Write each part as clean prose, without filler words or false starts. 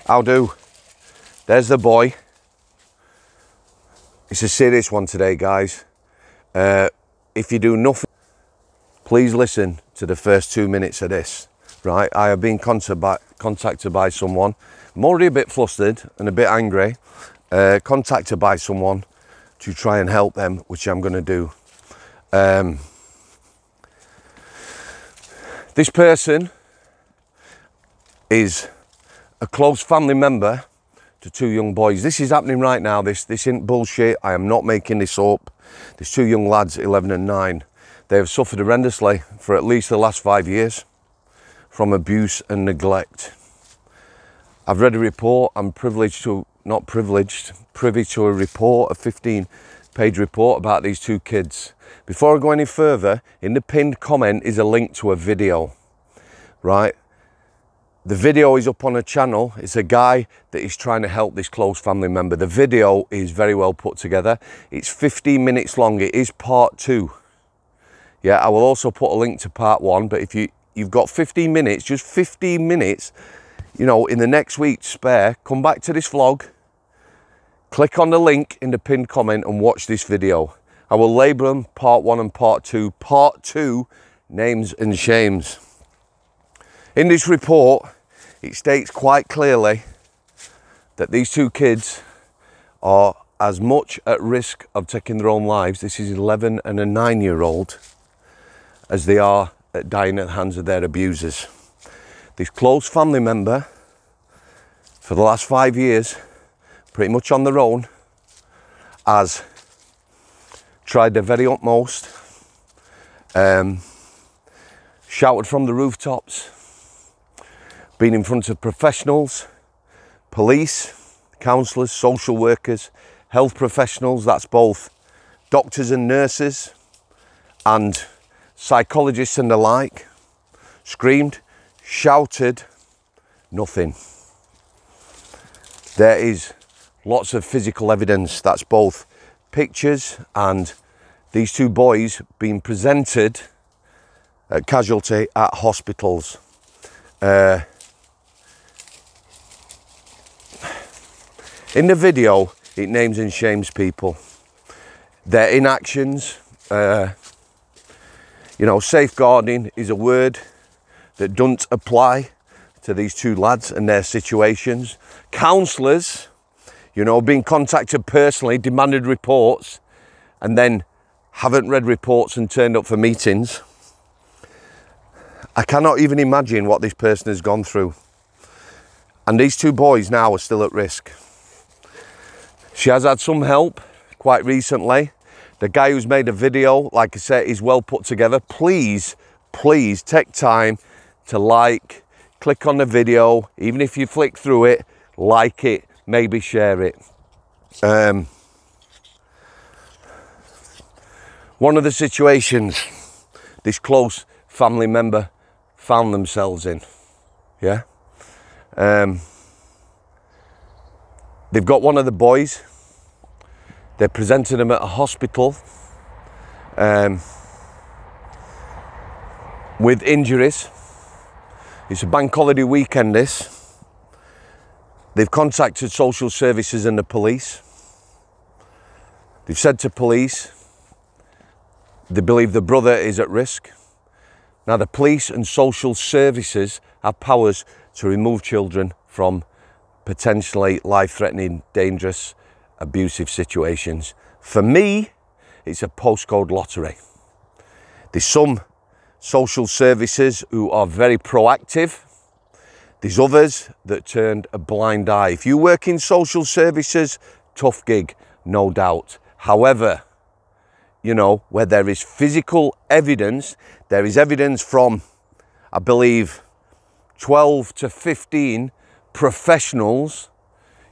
How do? There's the boy. It's a serious one today, guys. If you do nothing, please listen to the first 2 minutes of this, right? I have been contacted by someone. I'm already a bit flustered and a bit angry. Contacted by someone to try and help them, which I'm going to do. This person is a close family member to two young boys. This is happening right now. This isn't bullshit. I am not making this up. There's two young lads, 11 and 9. They have suffered horrendously for at least the last 5 years from abuse and neglect. I've read a report. I'm privy to a report, a 15-page report about these two kids. Before I go any further, in the pinned comment is a link to a video, right? The video is up on a channel. It's a guy that is trying to help this close family member. The video is very well put together. It's 15 minutes long. It is part 2. Yeah, I will also put a link to part 1, but if you've got 15 minutes, just 15 minutes, you know, in the next week spare, come back to this vlog, click on the link in the pinned comment and watch this video. I will label them part 1 and part 2. Part 2, names and shames. In this report, it states quite clearly that these two kids are as much at risk of taking their own lives, this is 11 and a 9-year-old, as they are at dying at the hands of their abusers. This close family member, for the last 5 years, pretty much on their own, has tried their very utmost, shouted from the rooftops, been in front of professionals, police, counsellors, social workers, health professionals, that's both doctors and nurses, and psychologists and the like, screamed, shouted, nothing. There is lots of physical evidence, that's both pictures and these two boys being presented at casualty at hospitals. In the video, it names and shames people. Their inactions, you know, safeguarding is a word that doesn't apply to these two lads and their situations. Counsellors, you know, being contacted personally, demanded reports, and then haven't read reports and turned up for meetings. I cannot even imagine what this person has gone through. And these two boys now are still at risk. She has had some help quite recently. The guy who's made a video, like I said, is well put together. Please, please take time to like, click on the video. Even if you flick through it, like it, maybe share it. One of the situations this close family member found themselves in, yeah? They've got one of the boys. They presented him at a hospital with injuries. It's a bank holiday weekend, this. They've contacted social services and the police. They've said to police they believe the brother is at risk. Now, the police and social services have powers to remove children from potentially life-threatening, dangerous, abusive situations. For me, it's a postcode lottery. There's some social services who are very proactive. There's others that turned a blind eye. If you work in social services, tough gig, no doubt. However, you know, where there is physical evidence, there is evidence from, I believe, 12 to 15 professionals,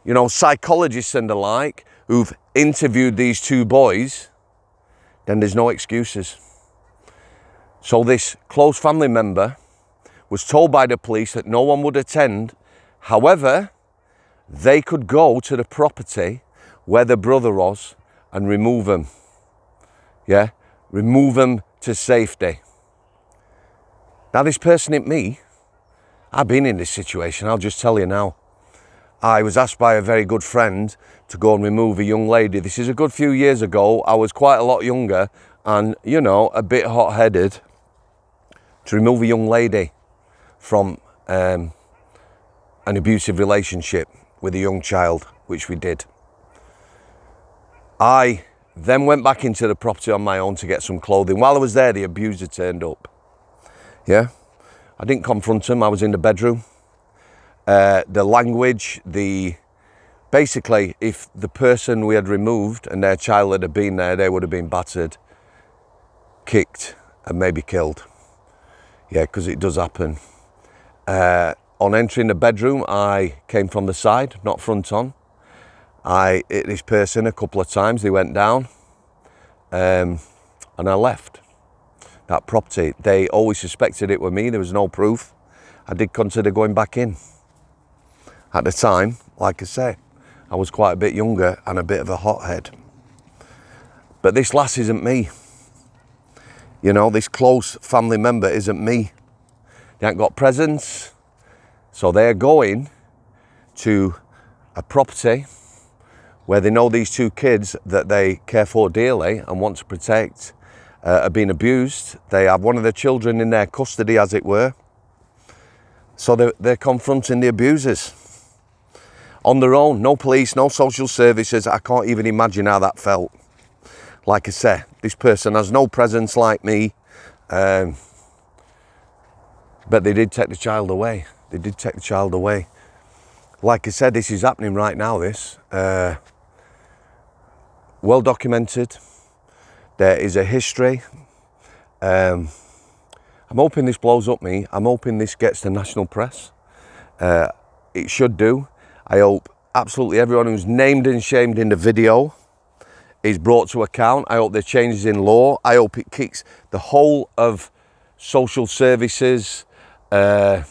you know, psychologists and the like, who've interviewed these two boys, then there's no excuses. So this close family member was told by the police that no one would attend. However, they could go to the property where the brother was and remove him. Yeah, remove him to safety. Now, this person ain't me. I've been in this situation, I'll just tell you now. I was asked by a very good friend to go and remove a young lady. This is a good few years ago. I was quite a lot younger and, you know, a bit hot-headed, to remove a young lady from an abusive relationship with a young child, which we did. I then went back into the property on my own to get some clothing. While I was there, the abuser turned up. Yeah, I didn't confront him. I was in the bedroom. The language, basically, if the person we had removed and their child had been there, they would have been battered, kicked, and maybe killed. Yeah, because it does happen. On entering the bedroom, I came from the side, not front on. I hit this person a couple of times. They went down, and I left that property. They always suspected it were me. There was no proof. I did consider going back in. At the time, like I say, I was quite a bit younger and a bit of a hothead. But this lass isn't me. You know, this close family member isn't me. They ain't got presents. So they're going to a property where they know these two kids that they care for dearly and want to protect are being abused. They have one of their children in their custody, as it were. So they're confronting the abusers on their own. No police, no social services. I can't even imagine how that felt. Like I say, this person has no presence like me, but they did take the child away. They did take the child away. Like I said, this is happening right now, this. Well documented. There is a history. I'm hoping this blows up me. I'm hoping this gets the national press. It should do. I hope absolutely everyone who's named and shamed in the video is brought to account. I hope there are changes in law. I hope it kicks the whole of social services, the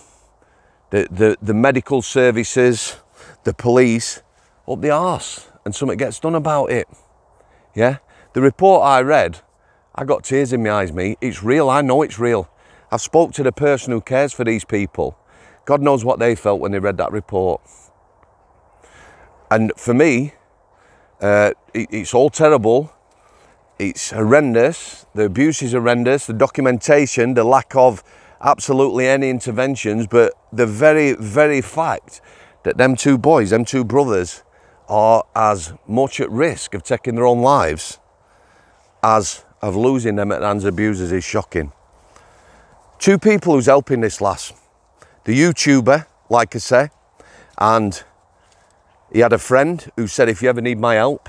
medical services, the police, up the arse, and something gets done about it. Yeah? The report I read, I got tears in my eyes, mate. It's real. I know it's real. I've spoke to the person who cares for these people. God knows what they felt when they read that report. And for me, it's all terrible. It's horrendous. The abuse is horrendous. The documentation, the lack of absolutely any interventions, but the very, very fact that them two boys, them two brothers, are as much at risk of taking their own lives as of losing them at the hands of abusers is shocking. Two people who's helping this lass. The YouTuber, like I say, and he had a friend who said, if you ever need my help,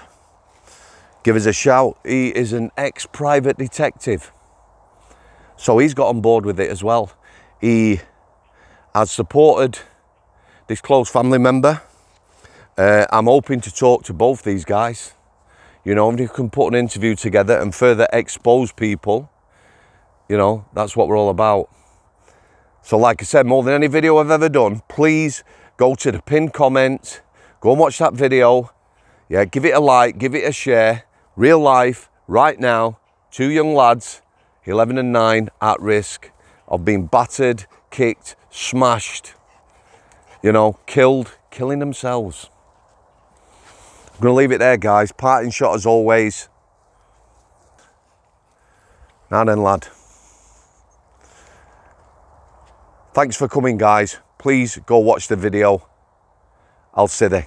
give us a shout. He is an ex-private detective. So he's got on board with it as well. He has supported this close family member. I'm hoping to talk to both these guys. You know, if you can put an interview together and further expose people, you know, that's what we're all about. So like I said, more than any video I've ever done, please go to the pinned comment, go and watch that video. Yeah, give it a like, give it a share. Real life, right now, two young lads, 11 and 9, at risk of being battered, kicked, smashed, you know, killing themselves. I'm going to leave it there, guys. Parting shot as always. Now then, lad. Thanks for coming, guys. Please go watch the video. I'll see you.